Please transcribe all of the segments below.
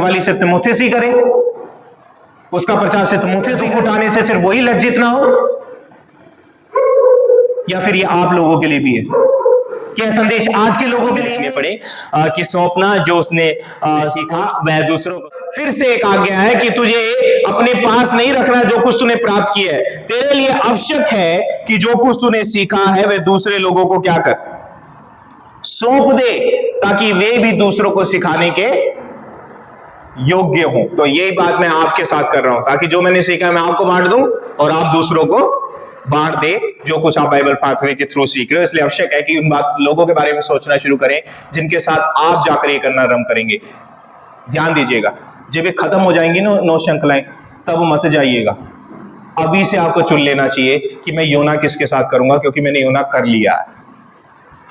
रखवाली सिर्फ तिमुथियुस ही करे, उसका प्रचार सिर्फ तिमुथियुस को उठाने से सिर्फ वही लज्जित ना हो, या फिर ये आप लोगों के लिए भी है? क्या संदेश आज के लोगों के लिए पड़े कि सौंपना जो उसने सीखा वह दूसरों को। फिर से एक आज्ञा है कि तुझे अपने पास नहीं रखना जो कुछ तूने प्राप्त किया है, तेरे लिए आवश्यक है कि जो कुछ तूने सीखा है वह दूसरे लोगों को क्या कर, सौंप दे, ताकि वे भी दूसरों को सिखाने के योग्य हों। तो यही बात मैं आपके साथ कर रहा हूं, ताकि जो मैंने सीखा है मैं आपको बांट दूं और आप दूसरों को बांट दे जो कुछ आप बाइबल पाथवे के थ्रू सीख रहे हो। इसलिए आवश्यक है कि उन लोगों के बारे में सोचना शुरू करें जिनके साथ आप जाकर ये करना आरंभ करेंगे। ध्यान दीजिएगा, जब ये खत्म हो जाएंगी ना 9 श्रृंखलाएं, तब मत जाइएगा। अभी से आपको चुन लेना चाहिए कि मैं योना किसके साथ करूंगा, क्योंकि मैंने योना कर लिया है।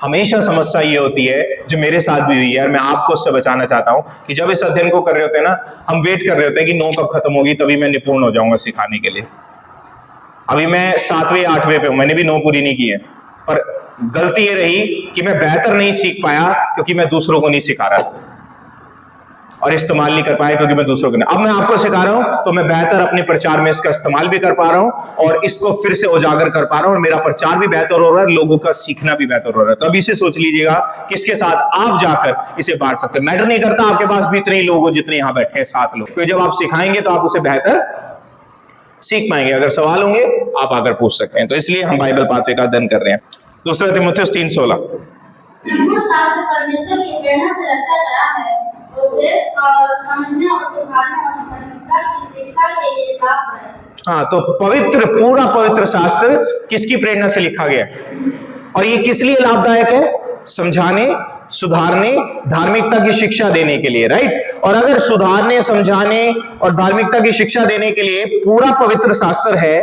हमेशा समस्या ये होती है जो मेरे साथ भी हुई है, और मैं आपको उससे बचाना चाहता हूं कि जब इस अध्ययन को कर रहे होते हैं ना, हम वेट कर रहे होते हैं कि 9 कब खत्म होगी, तभी मैं निपुण हो जाऊंगा सिखाने के लिए। अभी मैं 7वें 8वें पे हूं, मैंने भी 9 पूरी नहीं की है, पर गलती ये रही कि मैं बेहतर नहीं सीख पाया क्योंकि मैं दूसरों को नहीं सिखा रहा था, और इस्तेमाल नहीं कर पाया क्योंकि मैं दूसरों को नहीं। अब मैं आपको सिखा रहा हूं तो मैं बेहतर अपने प्रचार में इसका इस्तेमाल भी कर पा रहा हूं और इसको फिर से उजागर कर पा रहा हूं, और मेरा प्रचार भी बेहतर हो रहा है, लोगों का सीखना भी बेहतर हो रहा है। तो अभी से सोच लीजिएगा किसके साथ आप जाकर इसे बांट सकते हैं। मैटर नहीं करता आपके पास भी इतने लोग हो जितने यहां बैठे हैं 7 लोग, क्योंकि जब आप सिखाएंगे तो आप उसे बेहतर सीख पाएंगे। अगर सवाल होंगे आप आकर पूछ सकते हैं। तो इसलिए हम बाइबल पाथवे का अध्ययन कर रहे हैं। दूसरा तिमुथियुस 3:16 परमेश्वर की प्रेरणा से रचा गया है, उपदेश और समझने और सुधारने और धार्मिकता की शिक्षा के लिए लाभ है। हाँ, तो पवित्र, पूरा पवित्र शास्त्र किसकी प्रेरणा से लिखा गया है, और ये किस लिए लाभदायक है? समझाने, सुधारने, धार्मिकता की शिक्षा देने के लिए, राइट। और अगर सुधारने, समझाने और धार्मिकता की शिक्षा देने के लिए पूरा पवित्र शास्त्र है,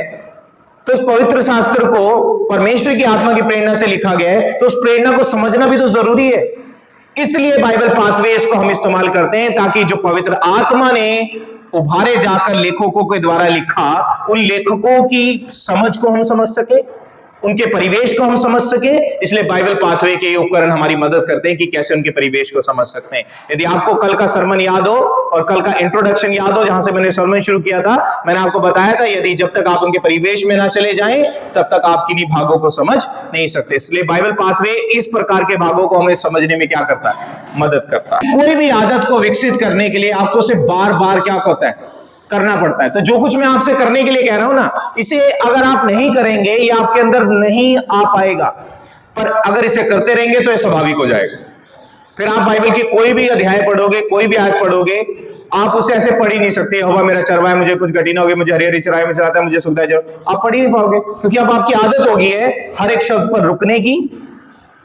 तो उस पवित्र शास्त्र को परमेश्वर की आत्मा की प्रेरणा से लिखा गया है, तो उस प्रेरणा को समझना भी तो जरूरी है। इसलिए बाइबल पाथवे को हम इस्तेमाल करते हैं, ताकि जो पवित्र आत्मा ने उभारे जाकर लेखकों के द्वारा लिखा, उन लेखकों की समझ को हम समझ सके, उनके परिवेश को हम समझ सके। इसलिए बाइबल पाथवे के ये उपकरण हमारी मदद करते हैं कि कैसे उनके परिवेश को समझ सकते हैं। यदि आपको कल का सरमन याद हो और कल का इंट्रोडक्शन याद हो, जहां से मैंने सरमन शुरू किया था, मैंने आपको बताया था यदि जब तक आप उनके परिवेश में ना चले जाएं, तब तक आप किन्हीं भागों को समझ नहीं सकते। इसलिए बाइबल पाथवे इस प्रकार के भागों को हमें समझने में क्या करता है? मदद करता है। कोई भी आदत को विकसित करने के लिए आपको सिर्फ बार बार क्या होता है? करना पड़ता है। तो जो कुछ मैं आपसे करने के लिए कह रहा हूं ना, इसे अगर आप नहीं करेंगे, ये आपके अंदर नहीं आ पाएगा, पर अगर इसे करते रहेंगे तो ये स्वाभाविक हो जाएगा। फिर आप बाइबल की कोई भी अध्याय पढ़ोगे, कोई भी आयत पढ़ोगे, आप उसे ऐसे पढ़ ही नहीं सकते, यहोवा मेरा चरवा है, मुझे कुछ घटी ना होगी, मुझे हरी हरी चराई में चराता है, मुझे सुविधा है। आप पढ़ ही नहीं पाओगे, क्योंकि अब आपकी आदत हो गई है हर एक शब्द पर रुकने की,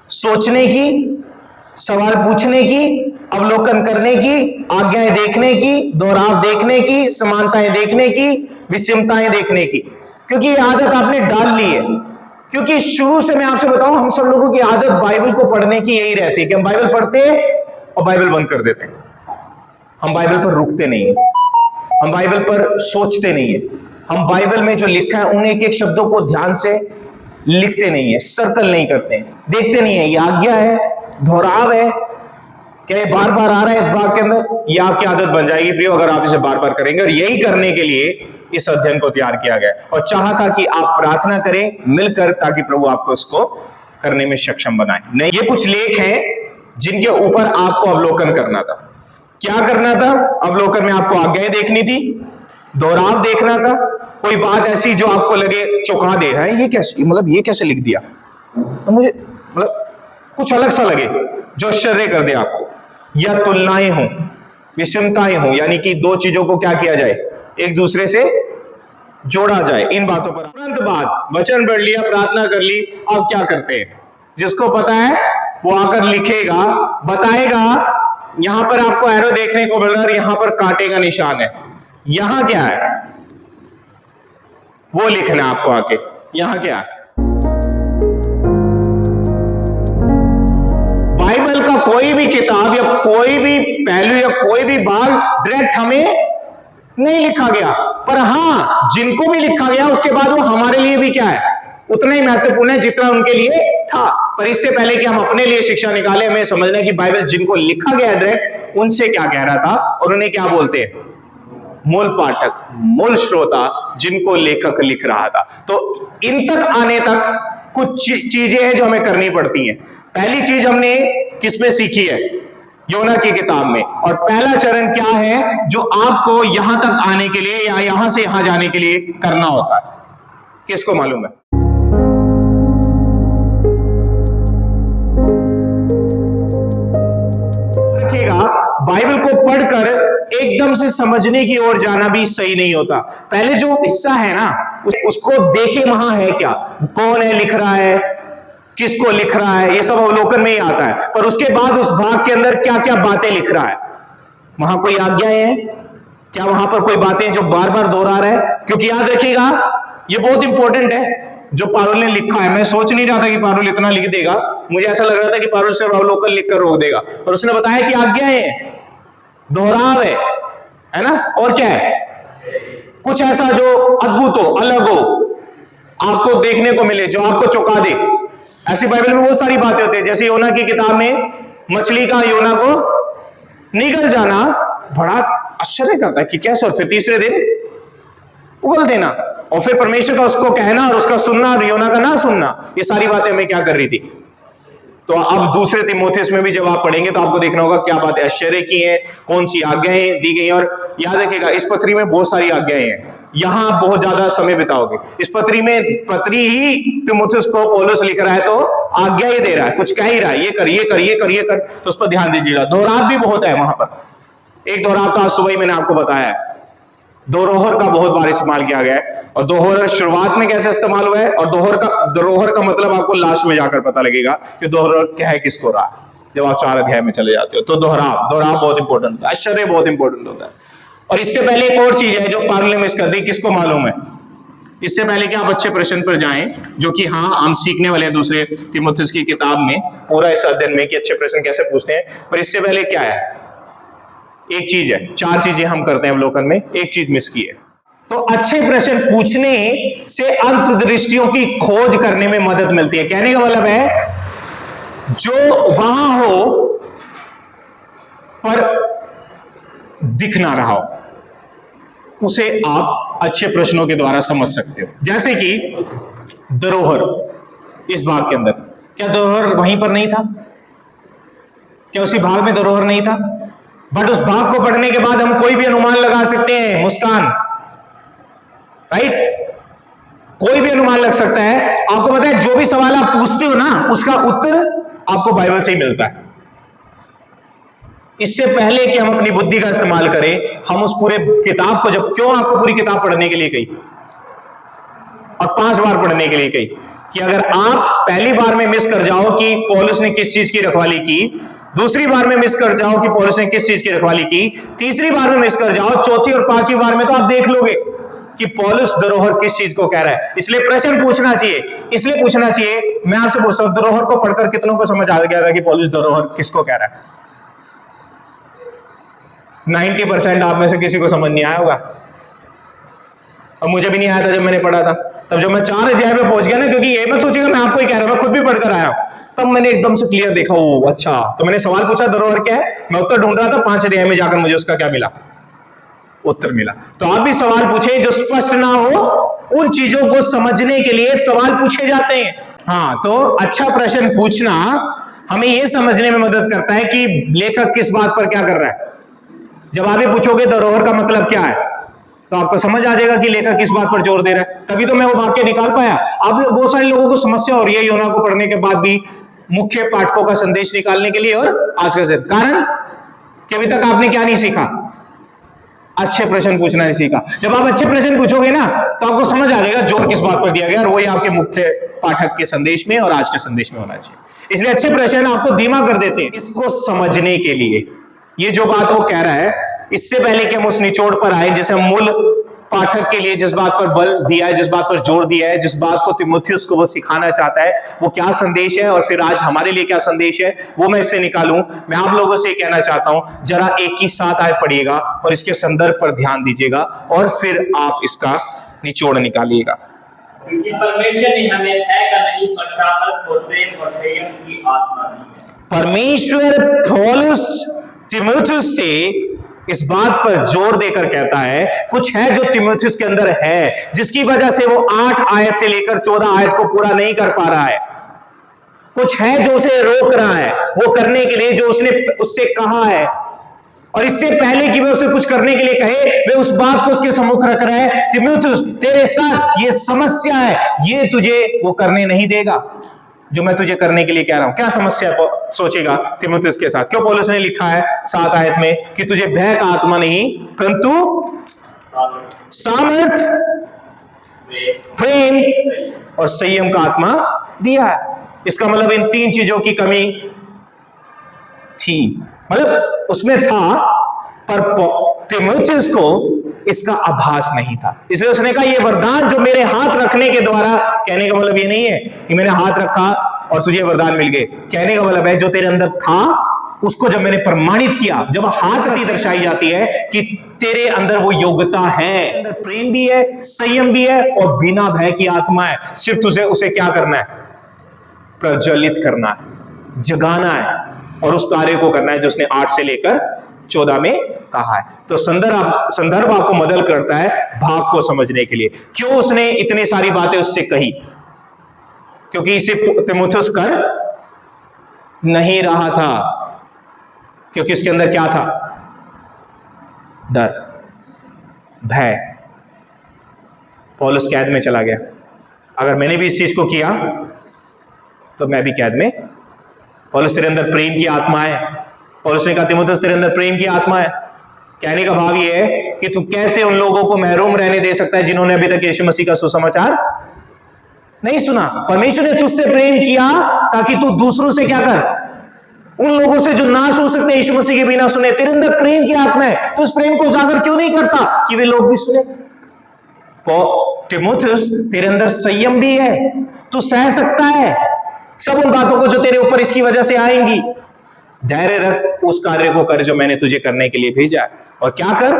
सोचने की, सवाल पूछने की, अवलोकन करने की, आज्ञाएं देखने की, दोहराव देखने की, समानताएं देखने की, विषमताएं देखने की, क्योंकि ये आदत आपने डाल ली है। क्योंकि शुरू से मैं आपसे बताऊं, हम सब लोगों की आदत बाइबल को पढ़ने की यही रहती है कि हम बाइबल पढ़ते हैं और बाइबल बंद कर देते हैं। हम बाइबल पर रुकते नहीं है, हम बाइबल पर सोचते नहीं है, हम बाइबल में जो लिखा है उन एक एक शब्दों को ध्यान से लिखते नहीं है, सर्कल नहीं करते हैं, देखते नहीं है। ये आज्ञा है, दोहराव है, क्या ये बार बार आ रहा है इस भाग के अंदर? ये आपकी आदत बन जाएगी प्रियो, अगर आप इसे बार बार करेंगे। और यही करने के लिए इस अध्ययन को तैयार किया गया और चाहा था कि आप प्रार्थना करें मिलकर, ताकि प्रभु आपको इसको करने में सक्षम बनाए। नहीं, ये कुछ लेख हैं जिनके ऊपर आपको अवलोकन करना था। क्या करना था? अवलोकन में आपको आज्ञाएं देखनी थी, दोहराव देखना था, कोई बात ऐसी जो आपको लगे चौंका दे, है ये कैसे, मतलब ये कैसे लिख दिया, तो मुझे मतलब कुछ अलग सा लगे जो आश्चर्य कर दे आपको, या तुलनाएं हों, विषमताएं हों, यानी कि दो चीजों को क्या किया जाए? एक दूसरे से जोड़ा जाए। इन बातों पर तुरंत बाद वचन पढ़ लिया, प्रार्थना कर ली, अब क्या करते हैं? जिसको पता है वो आकर लिखेगा, बताएगा। यहां पर आपको एरो देखने को मिल रहा है, यहां पर कांटे का निशान है। यहां क्या है वो लिखना आपको आके, यहां क्या है। बाइबल का कोई भी किताब या कोई भी पहलू या कोई भी भाग डायरेक्ट हमें नहीं लिखा गया, पर हां जिनको भी लिखा गया उसके बाद वो हमारे लिए भी क्या है? उतना ही महत्वपूर्ण है जितना उनके लिए था। पर इससे पहले कि हम अपने लिए शिक्षा निकालें, हमें समझना है कि बाइबल जिनको लिखा गया है डायरेक्ट, उनसे क्या कह रहा था और उन्हें क्या बोलते हैं? मूल पाठक, मूल श्रोता, जिनको लेखक लिख रहा था। तो इन तक आने तक कुछ चीजें हैं जो हमें करनी पड़ती हैं। पहली चीज हमने किस में सीखी है? योना की किताब में। और पहला चरण क्या है जो आपको यहां तक आने के लिए या यहां से यहां जाने के लिए करना होता है? किसको मालूम है? रखिएगा, बाइबल को पढ़कर एकदम से समझने की ओर जाना भी सही नहीं होता। पहले जो हिस्सा है ना उसको देखे, वहां है क्या, कौन है लिख रहा है, किसको लिख रहा है, ये सब अवलोकन में ही आता है। पर उसके बाद उस भाग के अंदर क्या क्या बातें लिख रहा है, वहां कोई आज्ञाएं हैं क्या, वहां पर कोई बातें जो बार बार दोहरा रहा है? क्योंकि याद रखिएगा ये बहुत इंपॉर्टेंट है जो पारुल ने लिखा है। मैं सोच नहीं रहा था कि पारुल इतना लिख देगा, मुझे ऐसा लग रहा था कि पारुल सिर्फ अवलोकन लिखकर रोक देगा, पर उसने बताया कि आज्ञाएं हैं, दोहराव है ना, और क्या है, कुछ ऐसा जो अद्भुत हो, अलग हो, आपको देखने को मिले, जो आपको चौंका दे। ऐसी बाइबल में बहुत सारी बातें होती है। जैसे योना की किताब में मछली का योना को निगल जाना बड़ा आश्चर्य करता है कि कैसे, और फिर तीसरे दिन उगल देना, और फिर परमेश्वर का उसको कहना और उसका सुनना और योना का ना सुनना, ये सारी बातें हमें क्या कर रही थी। तो अब दूसरे तिमोथेयुस में भी जब आप पढ़ेंगे तो आपको देखना होगा क्या बातें आश्चर्य की हैं, कौन सी आज्ञाएं दी गई। और याद रखिएगा इस पत्री में बहुत सारी आज्ञाएं हैं, यहां आप बहुत ज्यादा समय बिताओगे। इस पत्री ही तिमोथेयुस को पौलुस लिख रहा है तो आज्ञा ही दे रहा है, कुछ कह ही रहा है, ये कर ये कर ये कर ये कर, तो उस पर ध्यान दीजिएगा। दोहराव भी बहुत है वहां पर। एक दोहराव तो आज सुबह ही मैंने आपको बताया है, दोहर का बहुत बार इस्तेमाल किया गया है। और दोहर शुरुआत में कैसे इस्तेमाल हुआ है, और दोहर का मतलब आपको लास्ट में जाकर पता लगेगा कि दोहर क्या है, किसको रहा है, जब आप 4 अध्याय में चले जाते हो। तो दोहराव बहुत इंपॉर्टेंट होता है, आश्चर्य बहुत इंपॉर्टेंट होता है। और इससे पहले एक और चीज है जो पारुल ने मिस कर दी, किसको मालूम है? इससे पहले कि आप अच्छे प्रश्न पर जाएं, जो कि हाँ हम सीखने वाले हैं दूसरे तिमोथेयुस की किताब में, पूरा इस अध्ययन में कि अच्छे प्रश्न कैसे पूछते हैं। पर इससे पहले क्या है, एक चीज है, 4 चीजें हम करते हैं अवलोकन में, एक चीज मिस की है। तो अच्छे प्रश्न पूछने से अंतर्दृष्टियों की खोज करने में मदद मिलती है। कहने का मतलब है जो वहां हो पर दिख ना रहा हो, उसे आप अच्छे प्रश्नों के द्वारा समझ सकते हो। जैसे कि धरोहर, इस भाग के अंदर क्या धरोहर वहीं पर नहीं था? क्या उसी भाग में धरोहर नहीं था? बट उस भाग को पढ़ने के बाद हम कोई भी अनुमान लगा सकते हैं। मुस्कान, राइट, कोई भी अनुमान लग सकता है। आपको पता है जो भी सवाल आप पूछते हो ना उसका उत्तर आपको बाइबल से ही मिलता है। इससे पहले कि हम अपनी बुद्धि का इस्तेमाल करें, हम उस पूरे किताब को, जब क्यों आपको पूरी किताब पढ़ने के लिए कही और 5 बार पढ़ने के लिए कही, कि अगर आप पहली बार में मिस कर जाओ कि पौलुस ने किस चीज की रखवाली की, दूसरी बार में मिस कर जाओ कि पौलुस ने किस चीज की रखवाली की, तीसरी बार में मिस कर जाओ, चौथी और 5वीं बार में तो आप देख लोगे कि पौलुस धरोहर किस चीज को कह रहा है। इसलिए प्रश्न पूछना चाहिए, इसलिए पूछना चाहिए। मैं आपसे पूछता हूं, धरोहर को पढ़कर कितनों को समझ आ गया था कि पौलुस धरोहर किसको कह रहा है? 90% आप में से किसी को समझ नहीं आया होगा, और मुझे भी नहीं आया था जब मैंने पढ़ा था। तब जब मैं 4 अध्याय पे पहुंच गया ना, क्योंकि ये मत सोचिएगा मैं आपको ही कह रहा हूं, मैं खुद भी पढ़कर आया हूं, तब मैंने एकदम से क्लियर देखा, ओ अच्छा। तो मैंने सवाल पूछा धरोहर क्या है, मैं उत्तर ढूंढ रहा था, 5 अध्याय में जाकर मुझे उसका क्या मिला, उत्तर मिला। तो आप भी सवाल पूछे, जो स्पष्ट ना हो उन चीजों को समझने के लिए सवाल पूछे जाते हैं। हाँ, तो अच्छा प्रश्न पूछना हमें यह समझने में मदद करता है कि लेखक किस बात पर क्या कर रहा है। जब आप ये पूछोगे धरोहर का मतलब क्या है, तो आपको समझ आ जाएगा कि लेखक किस बात पर जोर दे रहा है। तभी तो मैं वो वाक्य निकाल पाया। आप लोग, बहुत सारे लोगों को समस्या हो रही है योना को पढ़ने के बाद भी मुख्य पाठकों का संदेश निकालने के लिए, और आज का कारण कि अभी तक आपने क्या नहीं सीखा, अच्छे प्रश्न पूछना नहीं सीखा। जब आप अच्छे प्रश्न पूछोगे ना तो आपको समझ आ जाएगा जोर किस बात पर दिया गया, और वही आपके मुख्य पाठक के संदेश में और आज के संदेश में होना चाहिए। इसलिए अच्छे प्रश्न आपको धीमा कर देते हैं इसको समझने के लिए। ये जो बात वो कह रहा है, इससे पहले कि हम उस निचोड़ पर आए, जैसे हम मूल पाठक के लिए जिस बात पर बल दिया है, जिस बात पर जोर दिया है, जिस बात को तिमोथेयुस को वो सिखाना चाहता है, वो क्या संदेश है और फिर आज हमारे लिए क्या संदेश है, वो मैं इससे निकालूं। मैं आप लोगों से कहना चाहता हूं, जरा एक ही साथ आए पढ़िएगा और इसके संदर्भ पर ध्यान दीजिएगा और फिर आप इसका निचोड़ निकालिएगा। क्योंकि परमेश्वर ने हमें भय का नहीं, पश्चाताप और प्रेम और संयम की आत्मा दी है। परमेश्वर पौलुस तीमुथियुस से इस बात पर जोर देकर कहता है, कुछ है जो तीमुथियुस के अंदर है, जिसकी वजह से वो 8 आयत से लेकर 14 आयत को पूरा नहीं कर पा रहा है। कुछ है जो उसे रोक रहा है वो करने के लिए जो उसने उससे कहा है, और इससे पहले कि वे उसे कुछ करने के लिए कहे, वे उस बात को उसके सम्मुख रख रहे हैं, तीमुथियुस तेरे साथ ये समस्या है, ये तुझे वो करने नहीं देगा जो मैं तुझे करने के लिए कह रहा हूं। क्या समस्या सोचेगा तीमुथियुस के साथ? क्यों पौलुस ने लिखा है 7 आयत में कि तुझे भय का आत्मा नहीं परंतु सामर्थ, प्रेम और संयम का आत्मा दिया है। इसका मतलब इन 3 चीजों की कमी थी, मतलब उसमें था, पर तीमुथियुस को इसका आभास नहीं था। इसलिए उसने कहा ये वरदान जो मेरे हाथ रखने के द्वारा, कहने का मतलब ये नहीं है कि मैंने हाथ रखा और तुझे वरदान मिल गए। कहने का मतलब है जो तेरे अंदर था उसको जब मैंने प्रमाणित किया, जब हाथ रखी दर्शाई जाती है कि तेरे अंदर वो योग्यता है, अंदर प्रेम भी है, संयम भी है और बिना भय की आत्मा है। सिर्फ तुझे उसे क्या करना है? प्रज्वलित करना है, जगाना है और उस कार्य को करना है जो उसने 8 से लेकर 14 में कहा है। तो संदर्भ आपको मदद करता है भाग को समझने के लिए। क्यों उसने इतनी सारी बातें उससे कही? क्योंकि इसे तीमुथियुस कर नहीं रहा था, क्योंकि उसके अंदर क्या था? डर, भय। पौलुस कैद में चला गया, अगर मैंने भी इस चीज को किया तो मैं भी कैद में। पौलुस तेरे अंदर प्रेम की आत्मा है। पौलुस ने कहा तीमुथियुस तेरे अंदर प्रेम की आत्मा है। कहने का भाव यह है कि तू कैसे उन लोगों को महरूम रहने दे सकता है जिन्होंने अभी तक यीशु मसीह का सुसमाचार नहीं सुना। परमेश्वर ने तुझसे प्रेम किया ताकि तू दूसरों से क्या कर, उन लोगों से जो नाश हो सकते हैं यीशु मसीह के बिना सुने। तेरे अंदर प्रेम की आत्मा है, तो उस प्रेम को उजागर क्यों नहीं करता कि वे लोग भी सुने? तीमुथियुस तेरे अंदर संयम भी है, तू सह सकता है सब उन बातों को जो तेरे ऊपर इसकी वजह से आएंगी। धैर्य रख, उस कार्य को कर जो मैंने तुझे करने के लिए भेजा है। और क्या कर,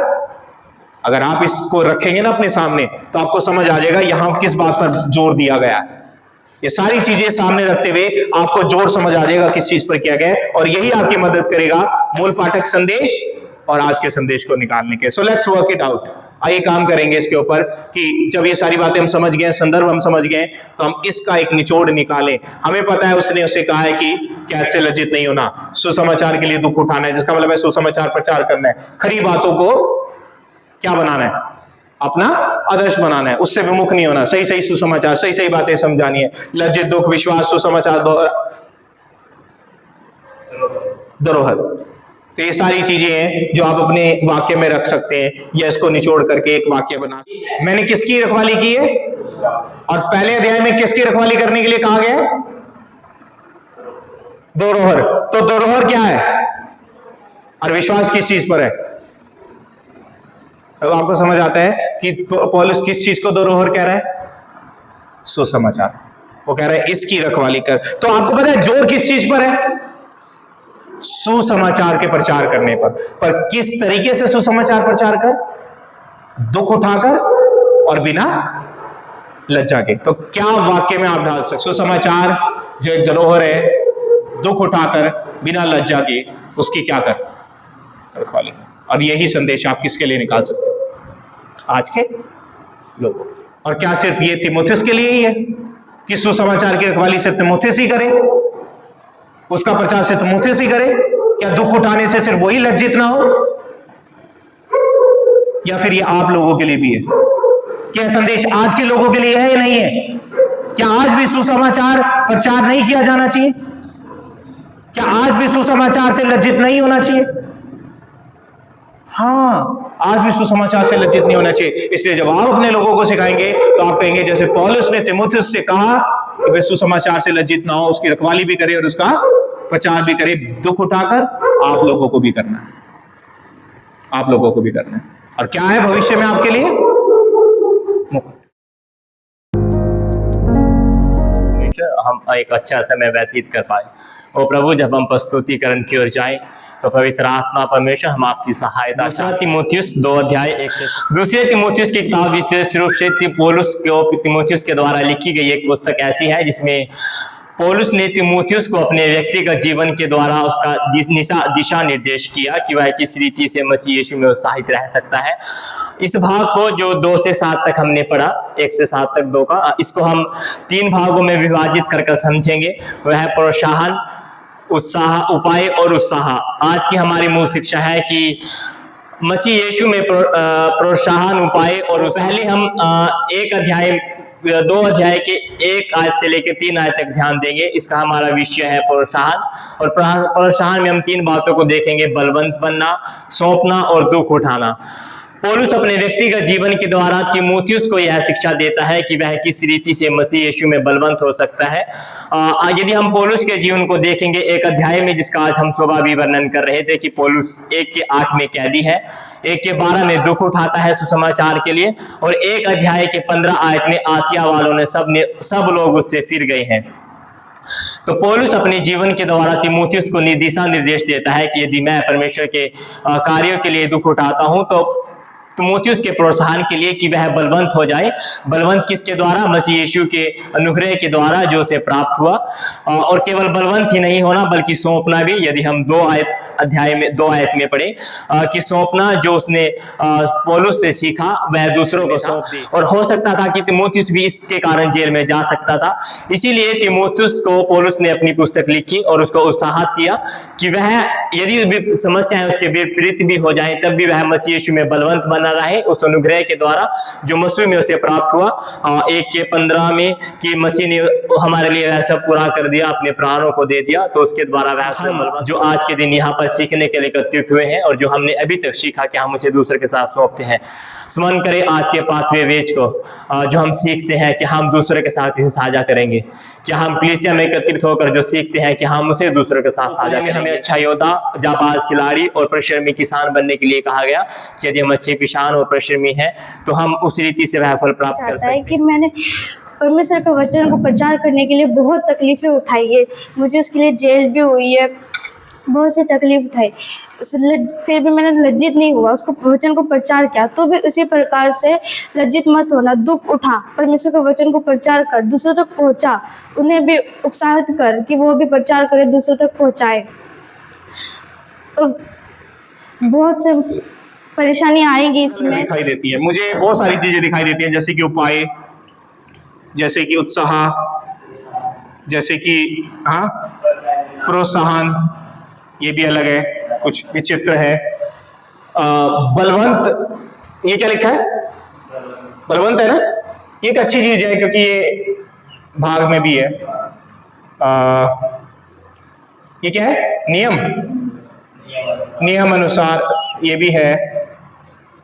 अगर आप इसको रखेंगे ना अपने सामने तो आपको समझ आ जाएगा यहां किस बात पर जोर दिया गया है। ये सारी चीजें सामने रखते हुए आपको जोर समझ आ जाएगा किस चीज पर किया गया है, और यही आपकी मदद करेगा मूल पाठक संदेश और आज के संदेश को निकालने के। So let's work it out. आइए काम करेंगे इसके ऊपर कि जब ये सारी बातें हम समझ गए, संदर्भ हम समझ गए, तो हम इसका एक निचोड़ निकालें। हमें पता है उसने उसे कहा है कि कैद से लज्जित नहीं होना, सुसमाचार के लिए दुख उठाना है, जिसका मतलब है सुसमाचार प्रचार करना है, खरी बातों को क्या बनाना है, अपना आदर्श बनाना है, उससे विमुख नहीं होना, सही सही सुसमाचार, सही सही बातें समझानी है। लज्जित, दुख, विश्वास, सुसमाचार, धरोहर। तो ये सारी चीजें हैं जो आप अपने वाक्य में रख सकते हैं या इसको निचोड़ करके एक वाक्य बना। मैंने किसकी रखवाली की है? और पहले अध्याय में किसकी रखवाली करने के लिए कहा गया? धरोहर। तो धरोहर क्या है और विश्वास किस चीज पर है? अब आपको समझ आता है कि पौलुस किस चीज को धरोहर कह रहा है? सुसमाचार। वो कह रहा है इसकी रखवाली कर। तो आपको पता है जोर किस चीज पर है? सुसमाचार के प्रचार करने पर किस तरीके से सुसमाचार प्रचार कर? दुख उठाकर और बिना लज्जा के। तो क्या वाक्य में आप डाल सकते? सुसमाचार जो एक धरोहर है, दुख उठाकर बिना लज्जा के उसकी क्या कर? रखवाली। और यही संदेश आप किसके लिए निकाल सकते हो? आज के लोगों। और क्या सिर्फ ये तीमुथियुस के लिए ही है कि सुसमाचार की रखवाली सिर्फ तीमुथियुस ही करे, उसका प्रचार सिर्फ तीमुथियुस ही करे? क्या दुख उठाने से सिर्फ वही लज्जित ना हो? या फिर ये आप लोगों के लिए भी है? क्या संदेश आज के लोगों के लिए है या नहीं है? क्या आज भी सुसमाचार प्रचार नहीं किया जाना चाहिए? क्या आज भी सुसमाचार से लज्जित नहीं होना चाहिए? हाँ, आज भी सुसमाचार से लज्जित नहीं होना चाहिए। इसलिए जब आप अपने लोगों को सिखाएंगे तो आप कहेंगे जैसे पौलुस ने तीमुथियुस से कहा कि वे सुसमाचार से लज्जित ना हो, उसकी रखवाली भी करे और उसका प्रचार भी करे, दुख उठाकर आप लोगों को भी करना है, आप लोगों को भी करना है। और क्या है भविष्य में आपके लिए? हम एक अच्छा समय व्यतीत कर पाए। और प्रभु जब हम प्रस्तुतिकरण की ओर जाएं तो पवित्र आत्मा परमेश्वर हम आपकी सहायता। दूसरा तीमुथियुस 2 अध्याय 1 से। दूसरे तीमुथियुस की किताब विशेष रूप से पौलुस को तीमुथियुस के द्वारा लिखी गई एक पुस्तक ऐसी है जिसमें पौलुस ने तीमुथियुस को अपने व्यक्तिगत जीवन के द्वारा उसका दिशा निर्देश किया कि वह किस रीति से मसीह यीशु में उत्साहित रह सकता है। इस भाग को जो 2 से 7 तक हमने पढ़ा, 1 से 7 तक 2 का, इसको हम 3 भागों में विभाजित कर समझेंगे। वह है प्रोत्साहन, उत्साह, उपाय और उत्साह। आज की हमारी मूल शिक्षा है कि मसीह यीशु में प्रोत्साहन, उपाय और पहले हम 2 अध्याय के 1 आयत से लेकर 3 आयत तक ध्यान देंगे। इसका हमारा विषय है प्रोत्साहन, और प्रोत्साहन में हम 3 बातों को देखेंगे: बलवंत बनना, सौंपना और दुख उठाना। पौलुस अपने व्यक्तिगत जीवन के द्वारा तीमुथियुस को यह शिक्षा देता है कि वह किस रीति से मसीह यीशु में बलवंत हो सकता है। यदि हम पौलुस के जीवन को देखेंगे 1 अध्याय में, जिसका आज हम सुबह भी वर्णन कर रहे थे कि पौलुस 1 के 8 में कैदी है, 1 के 12 में दुख उठाता है सुसमाचार के लिए, और 1 अध्याय के 15 आयत में आसिया वालों ने सब लोग उससे फिर गए हैं। तो पौलुस अपने जीवन के द्वारा तीमुथियुस को दिशा निर्देश देता है कि यदि मैं परमेश्वर के कार्यों के लिए दुख उठाता हूं तो तीमुथियुस के प्रोत्साहन के लिए कि वह बलवंत हो जाए। बलवंत किसके द्वारा? मसीह यीशु के अनुग्रह के द्वारा जो उसे प्राप्त हुआ। और केवल बलवंत ही नहीं होना बल्कि सौंपना भी। यदि हम 2 आयत में पढ़े कि सौंपना जो उसने पौलुस से सीखा वह दूसरों को सौंप दी। और हो सकता था कि तीमुथियुस भी इसके कारण जेल में जा सकता था, इसीलिए तीमुथियुस को पौलुस ने अपनी पुस्तक लिखी और उसको उत्साहित किया कि वह यदि समस्याएं उसके विपरीत भी हो जाए तब भी वह मसीह यीशु में बलवंत बना रहे उस अनुग्रह के द्वारा जो मसीह में उसे प्राप्त हुआ। 1 के 15 में कि मसीह ने हमारे लिए वह सब पूरा कर दिया, अपने प्राणों को दे दिया, तो उसके द्वारा वह जो आज के दिन यहाँ पर सीखने के लिए एकत्रित हुए हैं और जो हमने अभी तक सीखा कि हम उसे दूसरे के साथ सौंपते हैं। स्मरण करें आज के 5वें वेज को, जो हम सीखते हैं कि हम दूसरे के साथ इसे साझा करेंगे। क्या हम कलीसिया में एकत्रित होकर जो सीखते हैं कि हम उसे दूसरे के साथ साझा करेंगे। हमें अच्छा योद्धा, जाबाज खिलाड़ी और परिश्रमी किसान बनने के लिए कहा गया कि यदि हम अच्छे किसान और परिश्रमी हैं तो हम उस रीति से वह फल प्राप्त कर सकते हैं। कि मैंने परमेश्वर के वचन को प्रचार करने के लिए बहुत तकलीफें उठाई है, मुझे उसके लिए जेल भी हुई है, बहुत सी तकलीफ उठाई, फिर भी मैंने लज्जित नहीं हुआ, उसको वचन को प्रचार किया। तो भी उसी प्रकार से लज्जित मत होना, दुख उठा, परमेश्वर के वचन को प्रचार कर, दूसरों तक पहुंचा, उन्हें भी उत्साहित कर कि वो भी प्रचार करे, दूसरों तक पहुंचाए। बहुत से परेशानी आएगी इसमें, दिखाई देती है मुझे, बहुत सारी चीजें दिखाई देती हैं, जैसे कि उपाय, जैसे कि उत्साह, जैसे कि प्रोत्साहन, ये भी अलग है, कुछ विचित्र है। बलवंत, ये क्या लिखा है? बलवंत है ना, ये एक अच्छी चीज है क्योंकि ये भाग में भी है। ये क्या है? नियम अनुसार, ये भी है।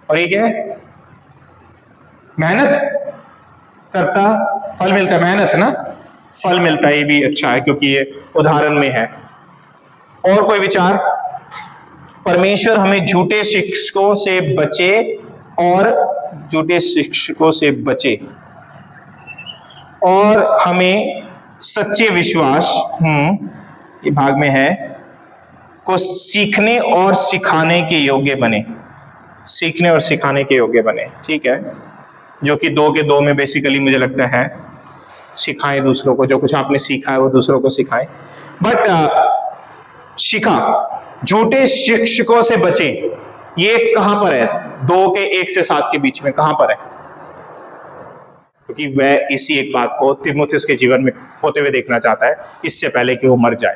और ये क्या है? मेहनत करता फल मिलता है, मेहनत ना फल मिलता है, ये भी अच्छा है क्योंकि ये उदाहरण में है। और कोई विचार? परमेश्वर हमें झूठे शिक्षकों से बचे और हमें सच्चे विश्वास, ये भाग में है, को सीखने और सिखाने के योग्य बने। ठीक है, जो कि 2 के 2 में बेसिकली मुझे लगता है सिखाएं दूसरों को, जो कुछ आपने सीखा है वो दूसरों को सिखाएं। बट झूठे शिक्षकों से बचे, ये कहां पर है? 2 के 1 से 7 के बीच में कहां पर है? क्योंकि वह इसी एक बात को तीमुथियुस के जीवन में होते हुए देखना चाहता है इससे पहले कि वो मर जाए।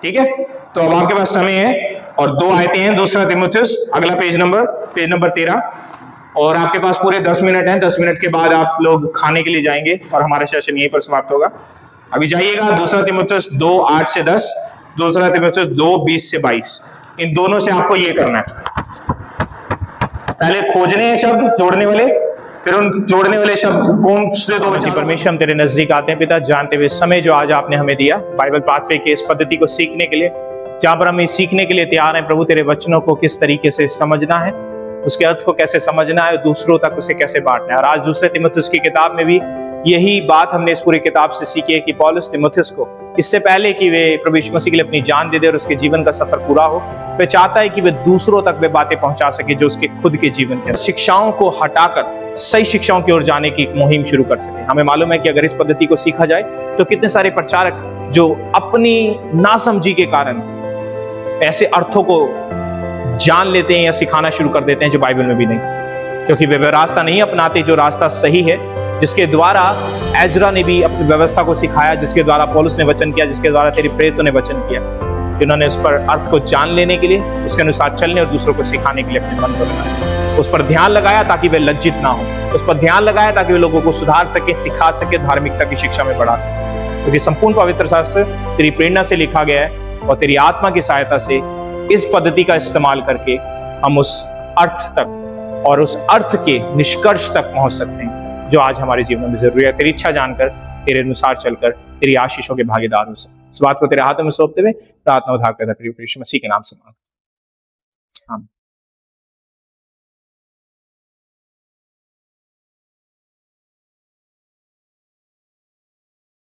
ठीक है, तो अब आपके पास समय है और 2 आयतें हैं, 2 तीमुथियुस, अगला पेज नंबर 13, और आपके पास पूरे 10 मिनट हैं। 10 मिनट के बाद आप लोग खाने के लिए जाएंगे और हमारा सेशन यहीं पर समाप्त होगा। अभी जाइएगा 2 तीमुथियुस 2 8 से 10, 2 तीमुथियुस 2 20 से 22, इन दोनों से आपको ये करना है। पहले खोजने हैं शब्द जोड़ने वाले, फिर उन जोड़ने वाले शब्द कौन से 2 बचे। परमेश्वर हम तेरे नजदीक आते हैं पिता, जानते हुए समय जो आज आपने हमें दिया बाइबल पाथवे के इस पद्धति को सीखने के लिए, जहां पर हम सीखने के लिए तैयार हैं प्रभु, तेरे वचनों को किस तरीके से समझना है, उसके अर्थ को कैसे समझना है, दूसरों तक उसे कैसे बांटना है। और आज 2 तीमुथियुस की किताब में भी यही बात हमने इस पूरी किताब से सीखी है कि पौलुस तीमुथियुस को इससे पहले कि वे प्रभु यीशु मसीह के लिए अपनी जान दे दे और उसके जीवन का सफर पूरा हो, वे चाहता है कि वे दूसरों तक वे बातें पहुंचा सके जो उसके खुद के जीवन के शिक्षाओं को हटाकर सही शिक्षाओं की ओर जाने की मुहिम शुरू कर सके। हमें मालूम है कि अगर इस पद्धति को सीखा जाए तो कितने सारे प्रचारक जो अपनी नासमझी के कारण ऐसे अर्थों को जान लेते हैं या सिखाना शुरू कर देते हैं जो बाइबल में भी नहीं, क्योंकि वे रास्ता नहीं अपनाते जो रास्ता सही है, जिसके द्वारा एजरा ने भी अपनी व्यवस्था को सिखाया, जिसके द्वारा पौलुस ने वचन किया, जिसके द्वारा तेरे प्रेरितों ने वचन किया। जिन्होंने उस पर अर्थ को जान लेने के लिए, उसके अनुसार चलने और दूसरों को सिखाने के लिए अपने मन को लगाया, उस पर ध्यान लगाया ताकि वे लज्जित ना हो, उस पर ध्यान लगाया ताकि वे लोगों को सुधार सके, सिखा सके, धार्मिकता की शिक्षा में बढ़ा सके। क्योंकि संपूर्ण पवित्र शास्त्र तेरी प्रेरणा से लिखा गया है और तेरी आत्मा की सहायता से इस पद्धति का इस्तेमाल करके हम उस अर्थ तक और उस अर्थ के निष्कर्ष तक पहुंच सकते हैं जो आज हमारे जीवन में जरूरी है। तेरी इच्छा जानकर, तेरे अनुसार चलकर तेरी आशीषों के भागीदार हो सके। इस बात को तेरे हाथों में सौंपते हुए प्रार्थना उद्धार करता यीशु मसीह के नाम से मांगता हूं। आमीन।